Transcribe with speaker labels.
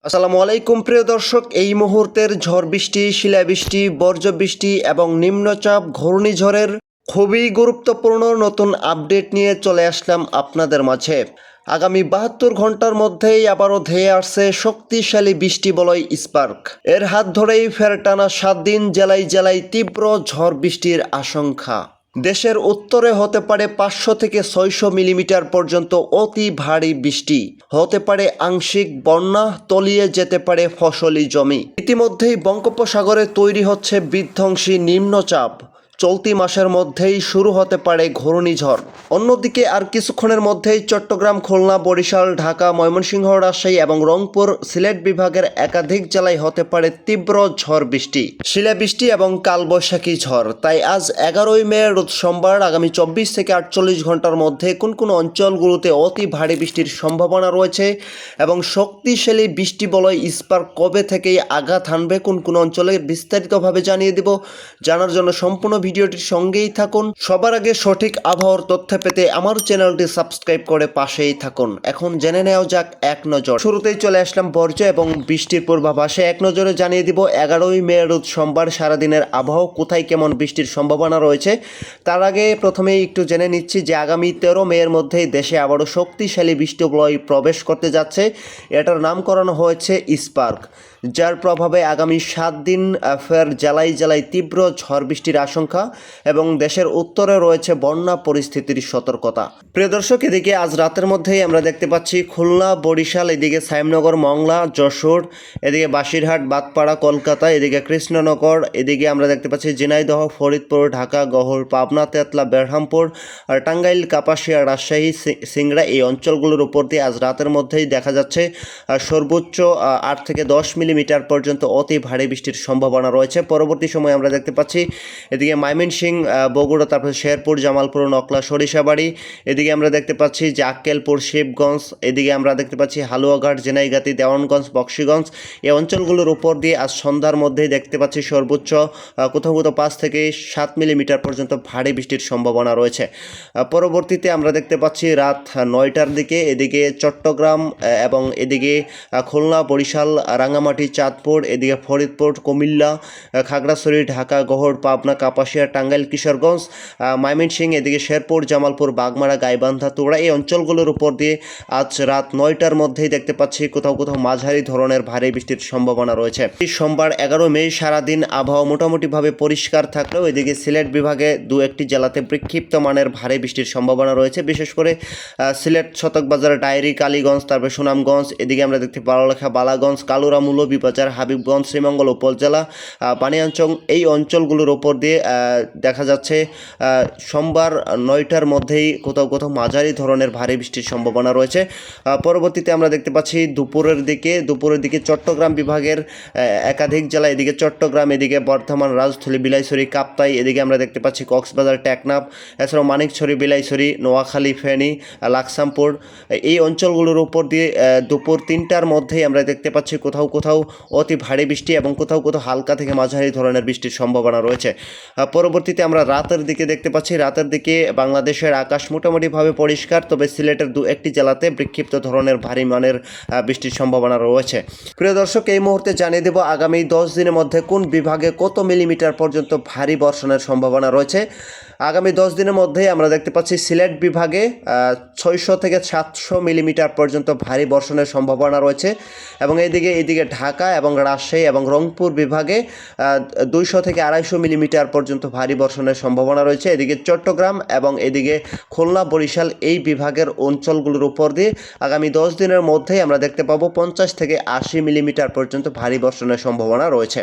Speaker 1: আসসালামু আলাইকুম প্রিয় দর্শক, এই মুহূর্তের ঝড় বৃষ্টি, শিলাবৃষ্টি, বর্জ্যবৃষ্টি এবং নিম্নচাপ ঘূর্ণিঝড়ের খুবই গুরুত্বপূর্ণ নতুন আপডেট নিয়ে চলে আসলাম আপনাদের মাঝে। আগামী 72 ঘন্টার মধ্যেই আবারও ধেয়ে আসছে শক্তিশালী বৃষ্টি বলয় স্পার্ক। এর হাত ধরেই ফের টানা 7 দিন জেলায় জেলায় তীব্র ঝড় বৃষ্টির আশঙ্কা। দেশের উত্তরে হতে পারে 500 থেকে 600 মিলিমিটার পর্যন্ত অতি ভারী বৃষ্টি, হতে পারে আংশিক বন্যা, তলিয়ে যেতে পারে ফসলি জমি। ইতিমধ্যেই বঙ্গোপসাগরে তৈরি হচ্ছে বিধ্বংসী নিম্নচাপ। চলতি মাসের মধ্যেই শুরু হতে পারে ঘূর্ণিঝড়। অন্যদিকে আর কিছুক্ষণের মধ্যেই চট্টগ্রাম, খুলনা, বরিশাল, ঢাকা, ময়মনসিংহ, রাজশাহী এবং রংপুর, সিলেট বিভাগের একাধিক জেলায় হতে পারে তীব্র ঝড় বৃষ্টি, শিলাবৃষ্টি এবং কালবৈশাখী ঝড়। তাই আজ 11ই মে রোজ সোমবার আগামী 24 থেকে 48 ঘন্টার মধ্যে কোন কোন অঞ্চলগুলোতে অতি ভারী বৃষ্টির সম্ভাবনা রয়েছে এবং শক্তিশালী বৃষ্টি বলয় স্পার্ক কবে থেকেই আঘাত হানবে কোন কোন অঞ্চলে বিস্তারিতভাবে জানিয়ে দেব। জানার জন্য সম্পূর্ণ ভিডিওটির সঙ্গেই থাকুন। সবার আগে সঠিক আবহাওয়ার তথ্য পেতে আমার চ্যানেলটি সাবস্ক্রাইব করে পাশেই থাকুন। এখন জেনে নেওয়া যাক এক নজর। শুরুতেই চলে আসলাম বর্জ্য এবং বৃষ্টির পূর্বাভাসে। এক নজরে জানিয়ে দিব 11ই মে রোজ সোমবার সারাদিনের আবহাওয়া, কোথায় কেমন বৃষ্টির সম্ভাবনা রয়েছে। তার আগে প্রথমেই একটু জেনে নিচ্ছি যে আগামী 13 মের মধ্যেই দেশে আবারও শক্তিশালী বৃষ্টি বলয় প্রবেশ করতে যাচ্ছে। এটার নামকরণ হয়েছে স্পার্ক, যার প্রভাবে আগামী 7 দিন ফের জেলায় জেলায় তীব্র ঝড় বৃষ্টির আশঙ্কা এবং দেশের উত্তরে রয়েছে বন্যা পরিস্থিতির সতর্কতা। প্রিয় দর্শক, এদিকে আজ রাতের মধ্যেই আমরা দেখতে পাচ্ছি খুলনা, বরিশাল, এদিকে সাইমনগর, মংলা, যশোর, এদিকে বাসিরহাট, বাতপাড়া, কলকাতা, এদিকে কৃষ্ণনগর, এদিকে আমরা দেখতে পাচ্ছি ঝিনাইদহ, ফরিদপুর, ঢাকা, গহর, পাবনা, তেতলা, বেরহামপুর, আর টাঙ্গাইল, কাপাসিয়া, রাজশাহী, সিংড়া, এই অঞ্চলগুলোর উপর দিয়ে আজ রাতের মধ্যেই দেখা যাচ্ছে সর্বোচ্চ 8 থেকে 10 মিলিমিটার পর্যন্ত অতি ভারী বৃষ্টির সম্ভাবনা রয়েছে। পরবর্তী সময়ে আমরা দেখতে পাচ্ছি এদিকে ময়মনসিংহ, বগুড়া, তারপর শেরপুর, জামালপুর, নকলা, সরিষাবাড়ি, এদিকে আমরা দেখতে পাচ্ছি যে আক্কেলপুর, শিবগঞ্জ, এদিকে আমরা দেখতে পাচ্ছি হালুয়াঘাট, জেনাইগাতি, দেওয়ানগঞ্জ, বক্সিগঞ্জ, এই অঞ্চলগুলোর উপর দিয়ে আজ সন্ধ্যার মধ্যেই দেখতে পাচ্ছি সর্বোচ্চ কোথাও কোথাও 5 থেকে 7 মিলিমিটার পর্যন্ত ভারী বৃষ্টির সম্ভাবনা রয়েছে। পরবর্তীতে আমরা দেখতে পাচ্ছি রাত 9টার দিকে এদিকে চট্টগ্রাম এবং এদিকে খুলনা, বরিশাল, রাঙ্গামাটি, চাঁদপুর, এদিকে ফরিদপুর, কুমিল্লা, খাগড়াছড়ি, ঢাকা, গহর, পাবনা, কাপাসিয়া, টাঙ্গাইল, কিশোরগঞ্জ, ময়মনসিংহ, এদিকে শেরপুর, জামালপুর, বাগমারা, গাইবান্ধা, তোড়া, এই অঞ্চলগুলোর উপর দিয়ে আজ রাত 9টার মধ্যেই দেখতে পাচ্ছি কোথাও কোথাও মাঝারি ধরনের ভারী বৃষ্টির সম্ভাবনা রয়েছে। সোমবার 11 মে সারাদিন আবহাওয়া মোটামুটিভাবে পরিষ্কার থাকলেও এদিকে সিলেট বিভাগে দু একটি জেলাতে বিক্ষিপ্ত মানের ভারী বৃষ্টির সম্ভাবনা রয়েছে। বিশেষ করে সিলেট শতকবাজার, ডায়েরি, কালীগঞ্জ, তারপরে সুনামগঞ্জ, এদিকে আমরা দেখতে পড়ালেখা, বালাগঞ্জ, কালুরা, মৌলভীবাজার, হাবিবগঞ্জ, শ্রীমঙ্গল উপজেলা, বানিয়াচং, এই অঞ্চলগুলোর ওপর দিয়ে দেখা যাচ্ছে সোমবার 9টার মধ্যেই কোথাও কোথাও মাঝারি ধরনের ভারী বৃষ্টির সম্ভাবনা রয়েছে। পরবর্তীতে আমরা দেখতে পাচ্ছি দুপুরের দিকে চট্টগ্রাম বিভাগের একাধিক জেলা, এদিকে চট্টগ্রাম, এদিকে বর্ধমান, রাজস্থলী, বিলাইছড়ি, কাপ্তাই, এদিকে আমরা দেখতে পাচ্ছি কক্সবাজার, টেকনাফ, এছাড়াও মানিকছড়ি, বিলাইছড়ি, নোয়াখালী, ফেনী, লাকসামপুর, এই অঞ্চলগুলোর উপর দিয়ে দুপুর 3টার মধ্যেই আমরা দেখতে পাচ্ছি কোথাও কোথাও অতি ভারী বৃষ্টি এবং কোথাও কোথাও হালকা থেকে মাঝারি ধরনের বৃষ্টির সম্ভাবনা রয়েছে। পরবর্তীতে আমরা রাতের দিকে দেখতে পাচ্ছি রাতের দিকে বাংলাদেশের আকাশ মোটামুটিভাবে পরিষ্কার, তবে সিলেটের দু একটি জেলাতে বিক্ষিপ্ত ধরনের ভারী মানের বৃষ্টির সম্ভাবনা রয়েছে। প্রিয় দর্শক, এই মুহূর্তে জানিয়ে দেব আগামী 10 দিনের মধ্যে কোন বিভাগে কত মিলিমিটার পর্যন্ত ভারী বর্ষণের সম্ভাবনা রয়েছে। আগামী 10 দিনের মধ্যেই আমরা দেখতে পাচ্ছি সিলেট বিভাগে 600 থেকে 700 মিলিমিটার পর্যন্ত ভারী বর্ষণের সম্ভাবনা রয়েছে এবং এদিকে ঢাকা এবং রাজশাহী এবং রংপুর বিভাগে 200 থেকে 250 মিলিমিটার পর্যন্ত ভারী বর্ষণের সম্ভাবনা রয়েছে। এদিকে চট্টগ্রাম এবং এদিকে খুলনা, বরিশাল, এই বিভাগের অঞ্চলগুলোর উপর দিয়ে আগামী 10 দিনের মধ্যেই আমরা দেখতে পাবো 50 থেকে 80 মিলিমিটার পর্যন্ত ভারী বর্ষণের সম্ভাবনা রয়েছে।